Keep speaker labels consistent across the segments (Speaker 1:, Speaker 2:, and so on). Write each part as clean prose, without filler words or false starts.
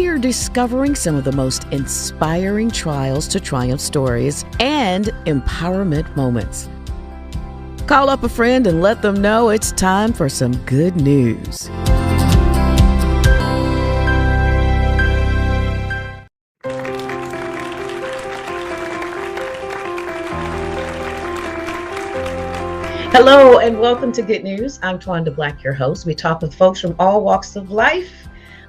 Speaker 1: we're discovering some of the most inspiring trials to triumph stories and empowerment moments. Call up a friend and let them know it's time for some good news. Hello and welcome to Good News. I'm Twanda Black, your host. We talk with folks from all walks of life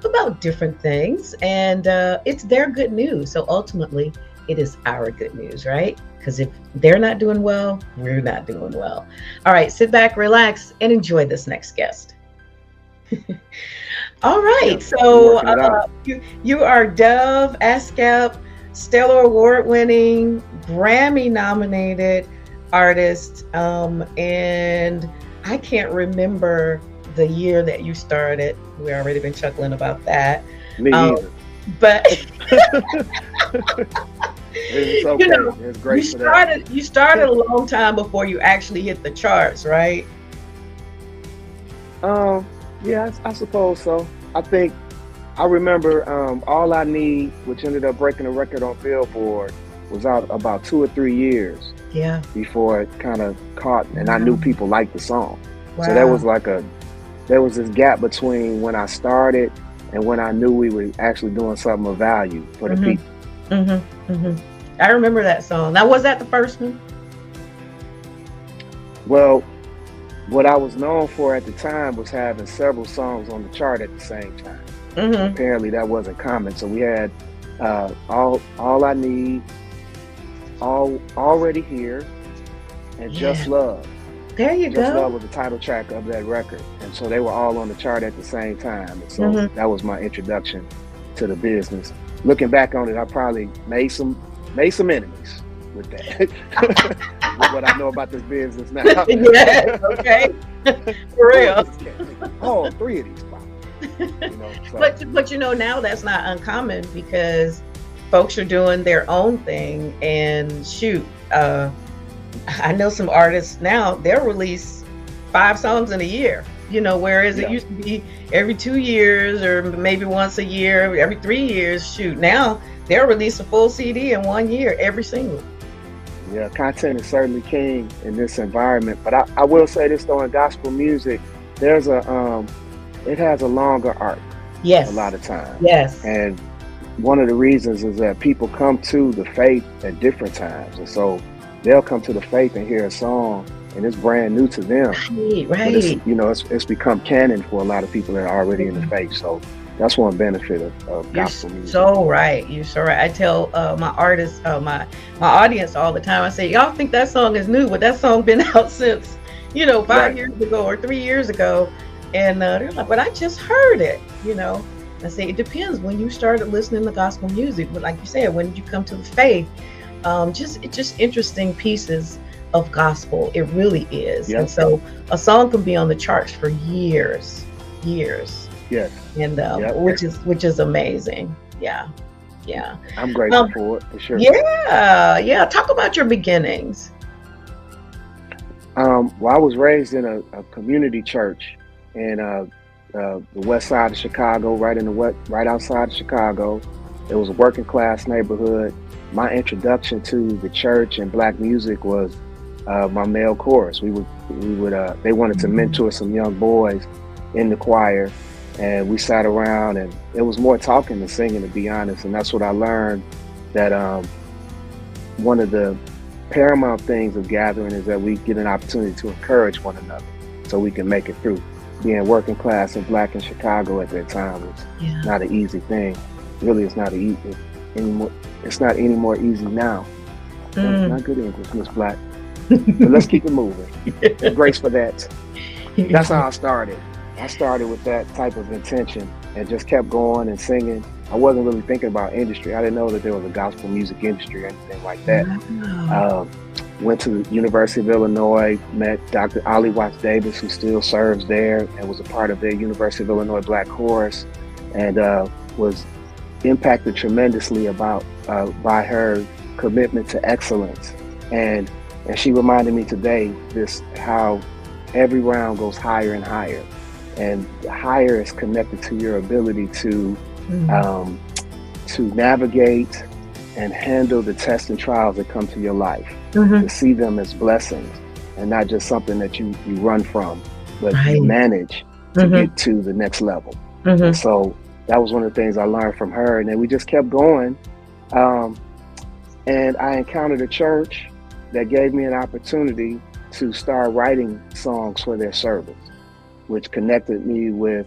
Speaker 1: about different things, and it's their good news. So ultimately, it is our good news, right? Because if they're not doing well, we're not doing well. All right, sit back, relax, and enjoy this next guest. All right, so you are Dove, ASCAP, Stellar Award-winning, Grammy-nominated artist, and I can't remember the year that you started. We've already been chuckling about that.
Speaker 2: Me either.
Speaker 1: But
Speaker 2: it's okay. It's great.
Speaker 1: You started a long time before you actually hit the charts, right?
Speaker 2: Yeah, I suppose so. I remember All I Need, which ended up breaking a record on Billboard, was out about 2 or 3 years.
Speaker 1: Yeah.
Speaker 2: Before it kind of caught, and I knew people liked the song.
Speaker 1: Wow.
Speaker 2: So there was this gap between when I started and when I knew we were actually doing something of value for the people.
Speaker 1: I remember that song. Now, was that the first one?
Speaker 2: Well, what I was known for at the time was having several songs on the chart at the same time. Apparently that wasn't common. So we had All I Need, Already Here, and Just Love.
Speaker 1: There you go.
Speaker 2: Just Love was the title track of that record. And so they were all on the chart at the same time. And so that was my introduction to the business. Looking back on it, I probably made some enemies with that. With what I know about this business now.
Speaker 1: Yeah, okay. For real.
Speaker 2: Oh, 3 of these spots. So.
Speaker 1: But now that's not uncommon because folks are doing their own thing, and shoot, I know some artists now, they'll release 5 songs in a year, whereas it used to be every 2 years or maybe once a year, every 3 years. Shoot, now they'll release a full CD in 1 year, every single.
Speaker 2: Yeah, content is certainly king in this environment, but I will say this though, in gospel music, there's it has a longer arc.
Speaker 1: Yes.
Speaker 2: A lot of times.
Speaker 1: Yes.
Speaker 2: And one of the reasons is that people come to the faith at different times. And so they'll come to the faith and hear a song and it's brand new to them.
Speaker 1: Right.
Speaker 2: But it's become canon for a lot of people that are already in the faith. So that's one benefit of gospel music.
Speaker 1: So right. You're so right. I tell my artists, my audience all the time, I say, y'all think that song is new, but that song been out since, 5 years ago or 3 years ago. And they're like, but I just heard it, I say, it depends when you started listening to gospel music. But like you said, when did you come to the faith? Just interesting pieces of gospel. It really is. Yep. And so a song can be on the charts for years.
Speaker 2: Yes.
Speaker 1: And which is amazing. Yeah.
Speaker 2: I'm grateful for it, for sure.
Speaker 1: Yeah. Talk about your beginnings.
Speaker 2: Well, I was raised in a community church in the west side of Chicago, right outside of Chicago. It was a working class neighborhood. My introduction to the church and black music was my male chorus. They wanted to mentor some young boys in the choir, and we sat around, and it was more talking than singing, to be honest. And that's what I learned, that one of the paramount things of gathering is that we get an opportunity to encourage one another so we can make it through. Being working class and black in Chicago at that time was not an easy thing. Really, it's not anymore. It's not any more easy now. Not good English, Miss Black. But let's keep it moving. Grace for that. That's how I started. I started with that type of intention and just kept going and singing. I wasn't really thinking about industry. I didn't know that there was a gospel music industry or anything like that. Wow. Went to the University of Illinois, met Dr. Ollie Watts Davis, who still serves there and was a part of their University of Illinois Black Chorus, and was impacted tremendously by her commitment to excellence. And she reminded me today how every round goes higher and higher. And higher is connected to your ability to to navigate and handle the tests and trials that come to your life, to see them as blessings and not just something that you run from, but you manage to get to the next level. And so that was one of the things I learned from her. And then we just kept going. And I encountered a church that gave me an opportunity to start writing songs for their service, which connected me with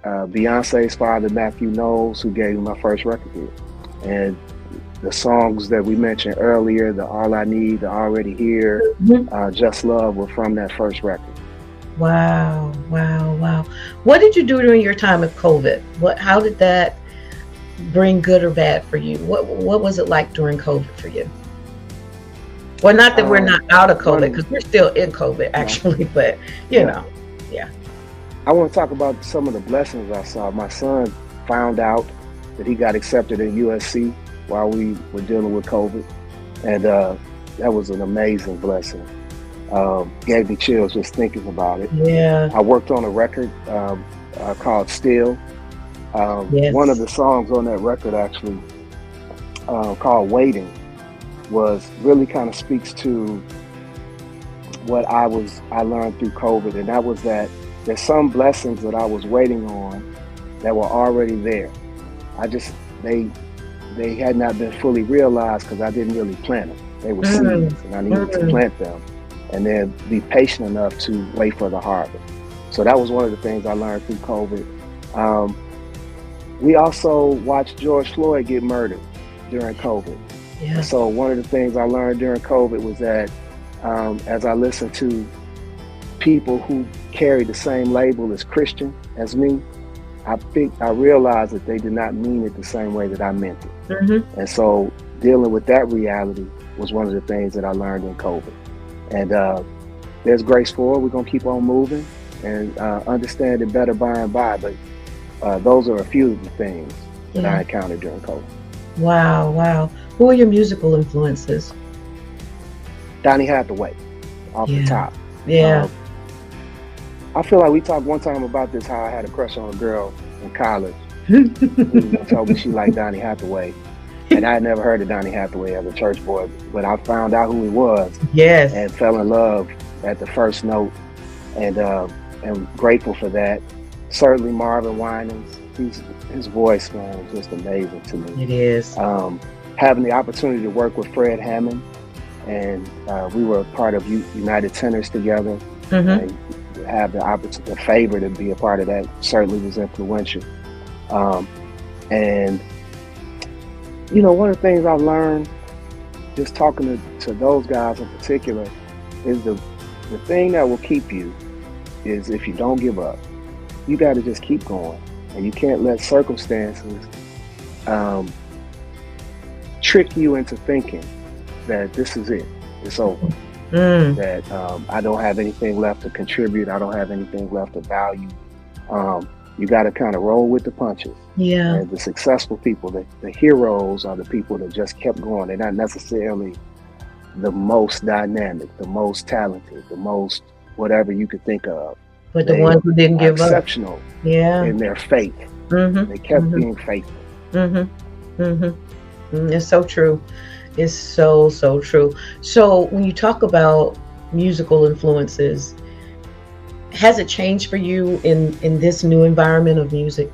Speaker 2: Beyonce's father, Matthew Knowles, who gave me my first record deal. And the songs that we mentioned earlier, the All I Need, the Already Here, Just Love, were from that first record.
Speaker 1: Wow, wow, wow. What did you do during your time of COVID? How did that bring good or bad for you? What was it like during COVID for you? Well, not that we're not out of COVID, because we're still in COVID, actually, but you know, yeah.
Speaker 2: I want to talk about some of the blessings I saw. My son found out that he got accepted at USC while we were dealing with COVID, and that was an amazing blessing. Gave me chills just thinking about it.
Speaker 1: Yeah.
Speaker 2: I worked on a record called Still. One of the songs on that record, actually, called Waiting, was really kind of speaks to what I learned through COVID, and that was that there's some blessings that I was waiting on that were already there. They had not been fully realized because I didn't really plant them. They were seeds, and I needed to plant them and then be patient enough to wait for the harvest. So that was one of the things I learned through COVID. We also watched George Floyd get murdered during COVID.
Speaker 1: Yeah.
Speaker 2: So one of the things I learned during COVID was that as I listened to people who carried the same label as Christian as me, I realized that they did not mean it the same way that I meant it. And so dealing with that reality was one of the things that I learned in COVID. And there's grace for it. We're going to keep on moving and understand it better by and by. But those are a few of the things that I encountered during COVID.
Speaker 1: Wow, wow. Who are your musical influences?
Speaker 2: Donny Hathaway, off the top.
Speaker 1: Yeah.
Speaker 2: I feel like we talked one time about this, how I had a crush on a girl in college who told me she liked Donny Hathaway. And I had never heard of Donny Hathaway as a church boy, but I found out who he was.
Speaker 1: Yes.
Speaker 2: And fell in love at the first note, and am grateful for that. Certainly Marvin Winans, his voice, man, is just amazing to me.
Speaker 1: It is.
Speaker 2: Having the opportunity to work with Fred Hammond, and we were part of United Tenors together, and have the favor to be a part of that certainly was influential. And you know, one of the things I've learned just talking to those guys in particular is the thing that will keep you is if you don't give up. You got to just keep going, and you can't let circumstances trick you into thinking that this is it, it's over, that I don't have anything left to contribute, I don't have anything left to value. You got to kind of roll with the punches.
Speaker 1: Yeah.
Speaker 2: And the successful people, the heroes, are the people that just kept going. They're not necessarily the most dynamic, the most talented, the most whatever you could think of.
Speaker 1: But the ones who didn't give up.
Speaker 2: Exceptional in their faith. They kept being faithful.
Speaker 1: It's so true. It's so, so true. So when you talk about musical influences, has it changed for you in this new environment of music?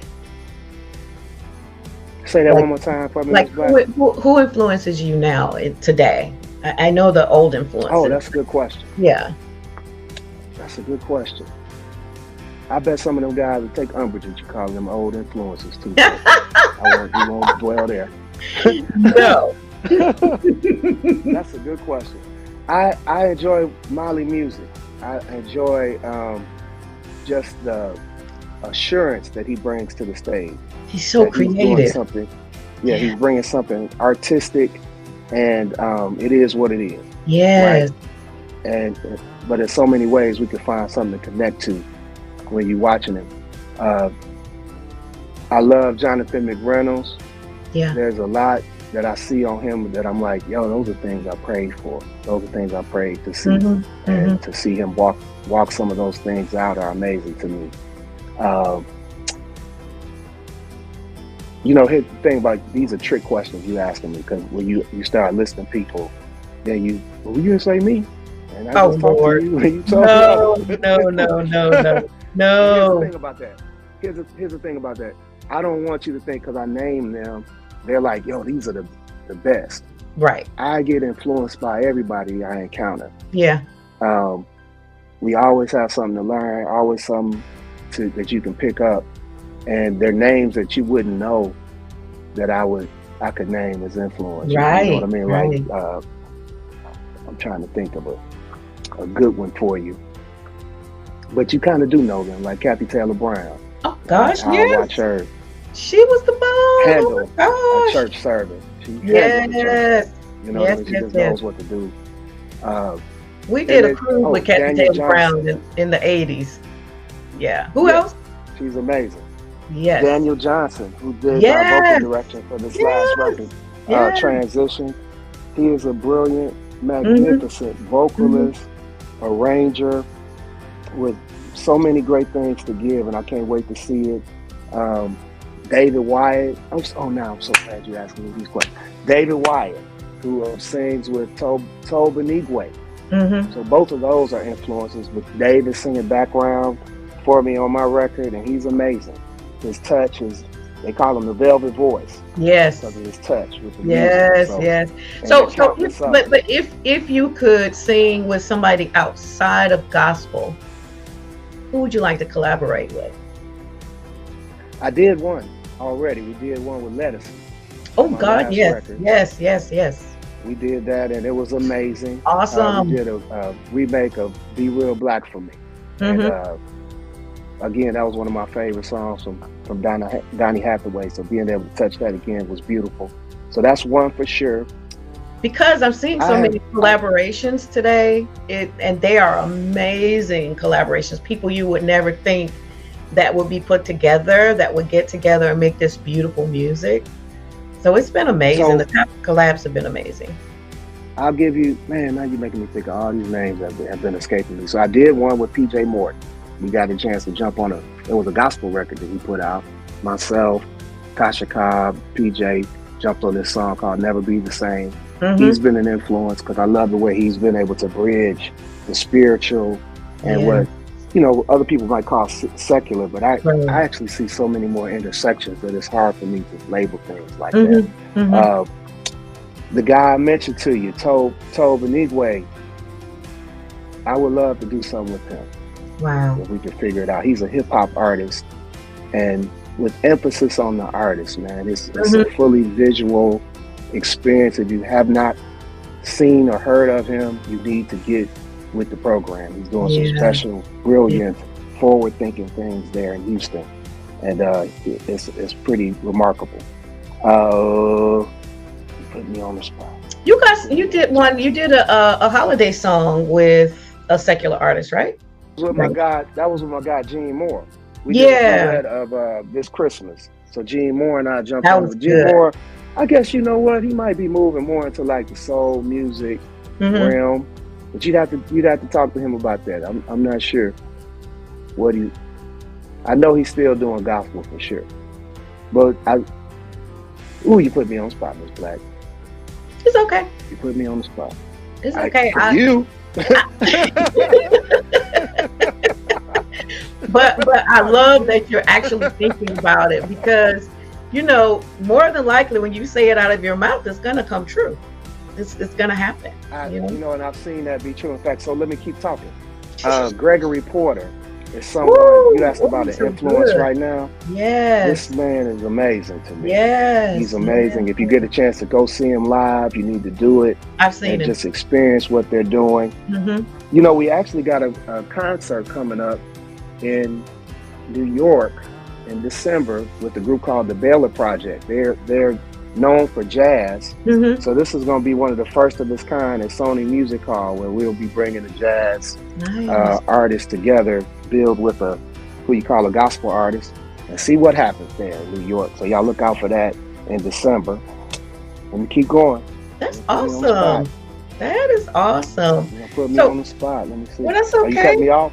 Speaker 2: Say that one more time for me.
Speaker 1: Like who influences you now today? I know the old influences.
Speaker 2: Oh, that's a good question.
Speaker 1: Yeah.
Speaker 2: That's a good question. I bet some of them guys would take umbrage at you calling them old influences too. We won't dwell there.
Speaker 1: No.
Speaker 2: That's a good question. I enjoy Molly music. I enjoy just the assurance that he brings to the stage.
Speaker 1: He's so creative.
Speaker 2: He's bringing something artistic, and it is what it is.
Speaker 1: Yes.
Speaker 2: Right? But in so many ways we can find something to connect to when you're watching him. I love Jonathan McReynolds. Yeah. There's a lot that I see on him that I'm like, yo, those are things I prayed for. Those are things I prayed to see. And to see him walk some of those things out are amazing to me. You know, here's the thing about these are trick questions you asking me, because when you start listing people, then well, you didn't say me, and I
Speaker 1: Oh
Speaker 2: just talked to
Speaker 1: Lord.
Speaker 2: you and you told me
Speaker 1: No,
Speaker 2: others.
Speaker 1: no, no, no, no,
Speaker 2: And here's the
Speaker 1: no.
Speaker 2: thing about that. Here's the thing about that. I don't want you to think because I name them, they're like, yo, these are the best.
Speaker 1: Right.
Speaker 2: I get influenced by everybody I encounter.
Speaker 1: Yeah.
Speaker 2: We always have something to learn, always something that you can pick up, and they're names that you wouldn't know that I could name as influence.
Speaker 1: Right.
Speaker 2: You know what I mean?
Speaker 1: Right.
Speaker 2: Like, I'm trying to think of a good one for you, but you kind of do know them, like Kathy Taylor Brown.
Speaker 1: Oh gosh,
Speaker 2: I
Speaker 1: yes.
Speaker 2: watch her
Speaker 1: She was the bomb.
Speaker 2: handle
Speaker 1: Oh
Speaker 2: a church service. She
Speaker 1: yes.
Speaker 2: handles a church service. You know,
Speaker 1: Yes,
Speaker 2: she
Speaker 1: yes,
Speaker 2: just
Speaker 1: yes.
Speaker 2: knows what to do.
Speaker 1: We did a
Speaker 2: then,
Speaker 1: cruise with Kathy
Speaker 2: Daniel
Speaker 1: Taylor Brown
Speaker 2: Johnson.
Speaker 1: in the 80s. Yeah. Who
Speaker 2: Yeah,
Speaker 1: else?
Speaker 2: she's amazing.
Speaker 1: Yes.
Speaker 2: Daniel Johnson, who did
Speaker 1: Yes.
Speaker 2: vocal direction for this last record,
Speaker 1: Yes.
Speaker 2: Transition. He is a brilliant, magnificent vocalist, arranger, with so many great things to give, and I can't wait to see it. David Wyatt. I'm so glad you asked me these questions. David Wyatt, who sings with Twanda Black. So both of those are influences, but Dave is singing background for me on my record, and he's amazing. His touch is, they call him the velvet voice.
Speaker 1: Yes.
Speaker 2: Because of his touch with the
Speaker 1: yes,
Speaker 2: music.
Speaker 1: yes. But if you could sing with somebody outside of gospel, who would you like to collaborate with?
Speaker 2: I did one already. We did one with Lettuce.
Speaker 1: Oh God, yes, yes, yes, yes.
Speaker 2: We did that, and it was amazing.
Speaker 1: Awesome.
Speaker 2: We did a remake of "Be Real Black" for me. And again, that was one of my favorite songs from Donny Hathaway. So being able to touch that again was beautiful. So that's one for sure.
Speaker 1: Because I'm seeing so many collaborations today, and they are amazing collaborations. People you would never think that would be put together, that would get together and make this beautiful music. So it's been amazing. The top collabs have been amazing.
Speaker 2: I'll give you, man, now you're making me think of all these names that have been escaping me. So I did one with PJ Morton. We got a chance to jump on it was a gospel record that he put out. Myself, Tasha Cobb, PJ jumped on this song called Never Be the Same. He's been an influence because I love the way he's been able to bridge the spiritual and what, you know, other people might call secular, but I actually see so many more intersections that it's hard for me to label things like that. The guy I mentioned to you, Twanda Black, I would love to do something with him.
Speaker 1: Wow.
Speaker 2: If we can figure it out. He's a hip hop artist, and with emphasis on the artist, man. It's a fully visual experience. If you have not seen or heard of him, you need to get with the program. He's doing some special, brilliant, forward-thinking things there in Houston, and it's pretty remarkable. Put me on the spot.
Speaker 1: You did a holiday song with a secular artist, right?
Speaker 2: That was with my guy Gene Moore. We did a duet of This Christmas. So Gene Moore and I jumped on with Gene Moore. I guess, you know what, he might be moving more into like the soul music realm, but you'd have to talk to him about that. I'm not sure I know he's still doing gospel for sure, but you put me on the spot, Miss Black.
Speaker 1: It's okay.
Speaker 2: You put me on the spot.
Speaker 1: It's okay.
Speaker 2: You.
Speaker 1: But I love that you're actually thinking about it, because, you know, more than likely when you say it out of your mouth, it's gonna come true. It's gonna happen. You know,
Speaker 2: and I've seen that be true. In fact, so let me keep talking. Gregory Porter is someone you asked about an influence right now.
Speaker 1: Yes.
Speaker 2: This man is amazing to me.
Speaker 1: Yes.
Speaker 2: He's amazing. If you get a chance to go see him live, you need to do it.
Speaker 1: I've seen it.
Speaker 2: Just experience what they're doing. You know, we actually got a concert coming up in New York in December with a group called the Baylor Project. They're known for jazz. So this is going to be one of the first of its kind at Sony Music Hall, where we'll be bringing the jazz artists together, build with who you call a gospel artist, and see what happens there in New York. So y'all look out for that in December. Let me keep going.
Speaker 1: That's awesome. That is awesome.
Speaker 2: Put me on the spot. Let me see.
Speaker 1: Well, that's okay.
Speaker 2: You cut me off?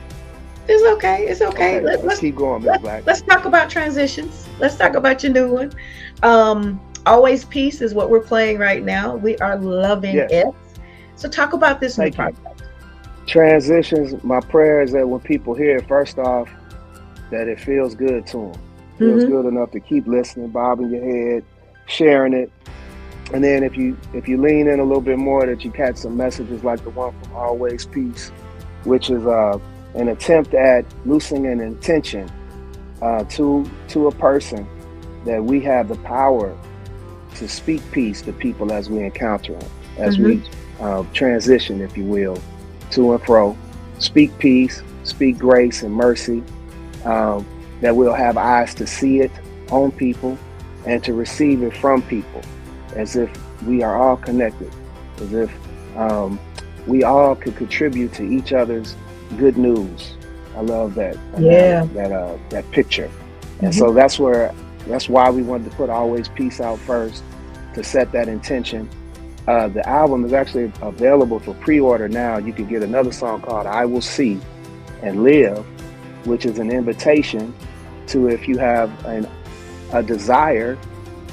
Speaker 1: It's okay. It's okay.
Speaker 2: Okay, let's keep going, Miss Black.
Speaker 1: Let's talk about transitions. Let's talk about your new one. Always Peace is what we're playing right now. We are loving it. So talk about this new project.
Speaker 2: Transitions, my prayer is that when people hear it, first off, that it feels good to them. Feels good enough to keep listening, bobbing your head, sharing it. And then if you lean in a little bit more, that you catch some messages like the one from Always Peace, which is an attempt at loosening an intention to a person, that we have the power to speak peace to people as we encounter them, as we transition, if you will, to and fro. Speak peace, speak grace and mercy, that we'll have eyes to see it on people and to receive it from people, as if we are all connected, as if we all could contribute to each other's good news. I love that. That picture. And so that's why we wanted to put Always Peace out first, to set that intention. The album is actually available for pre-order now. You can get another song called I Will See and Live, which is an invitation to, if you have a desire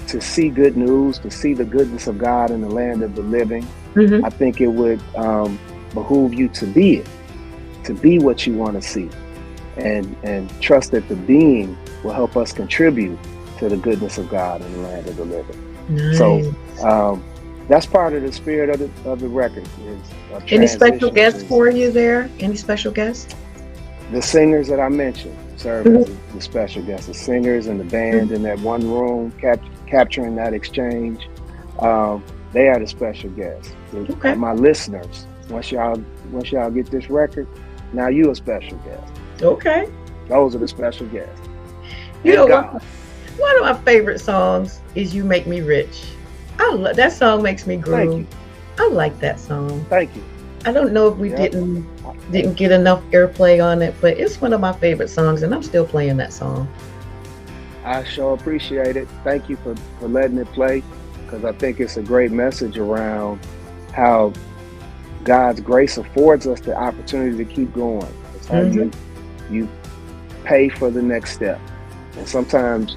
Speaker 2: to see good news, to see the goodness of God in the land of the living, I think it would behoove you to be it, to be what you want to see, and trust that the being will help us contribute to the goodness of God in the land of the living. Nice. So that's part of the spirit of the record.
Speaker 1: Any special guests for you there? Any special guests?
Speaker 2: The singers that I mentioned serve as the special guests. The singers and the band in that one room, capturing that exchange. They are the special guests. My listeners. Once y'all get this record, now you a special guest.
Speaker 1: Okay.
Speaker 2: Those are the special guests.
Speaker 1: You know, one of my favorite songs is "You Make Me Rich." That song makes me groove.
Speaker 2: Thank you.
Speaker 1: I like that song.
Speaker 2: Thank you.
Speaker 1: I don't know if we didn't get enough airplay on it, but it's one of my favorite songs, and I'm still playing that song.
Speaker 2: I sure appreciate it. Thank you for letting it play, because I think it's a great message around how God's grace affords us the opportunity to keep going. It's how you pay for the next step. And sometimes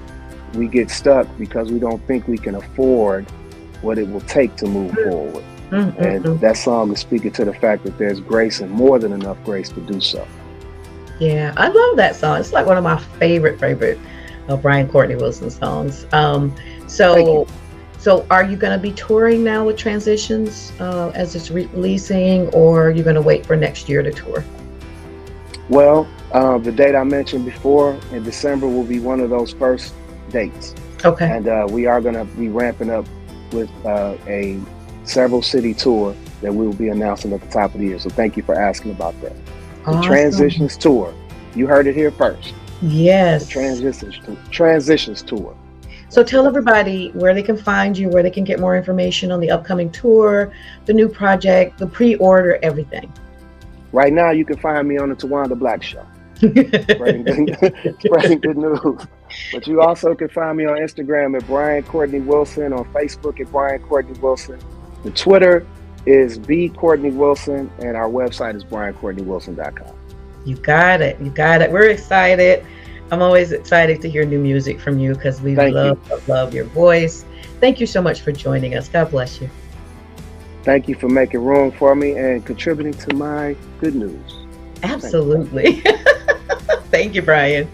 Speaker 2: we get stuck because we don't think we can afford what it will take to move forward. And that song is speaking to the fact that there's grace, and more than enough grace to do so. Yeah,
Speaker 1: I love that song. It's like one of my favorite BRIAN Courtney Wilson songs. So are you going to be touring now with Transitions as it's releasing, or are you going to wait for next year to tour?
Speaker 2: Well, the date I mentioned before in December will be one of those first dates.
Speaker 1: Okay.
Speaker 2: And we are going to be ramping up with a several city tour that we will be announcing at the top of the year. So thank you for asking about that. The Transitions Tour. You heard it here first.
Speaker 1: Yes.
Speaker 2: The Transitions Tour.
Speaker 1: So tell everybody where they can find you, where they can get more information on the upcoming tour, the new project, the pre-order, everything.
Speaker 2: Right now, you can find me on the Twanda Black Show. Spreading good news. But you also can find me on Instagram at BRIAN COURTNEY WILSON, on Facebook at BRIAN COURTNEY WILSON. The Twitter is BCourtney Wilson, and our website is BRIANCourtneyWilson.com.
Speaker 1: You got it. We're excited. I'm always excited to hear new music from you, because we love your voice. Thank you so much for joining us. God bless you.
Speaker 2: Thank you for making room for me and contributing to my good news.
Speaker 1: Absolutely. Thank you, Brian.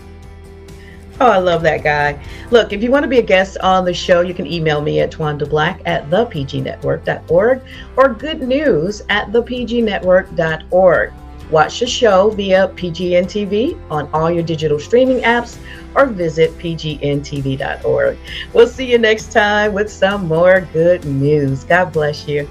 Speaker 1: Oh, I love that guy. Look, if you want to be a guest on the show, you can email me at twandablack@thepgnetwork.org or goodnews@thepgnetwork.org. Watch the show via PGN TV on all your digital streaming apps, or visit pgntv.org. We'll see you next time with some more good news. God bless you.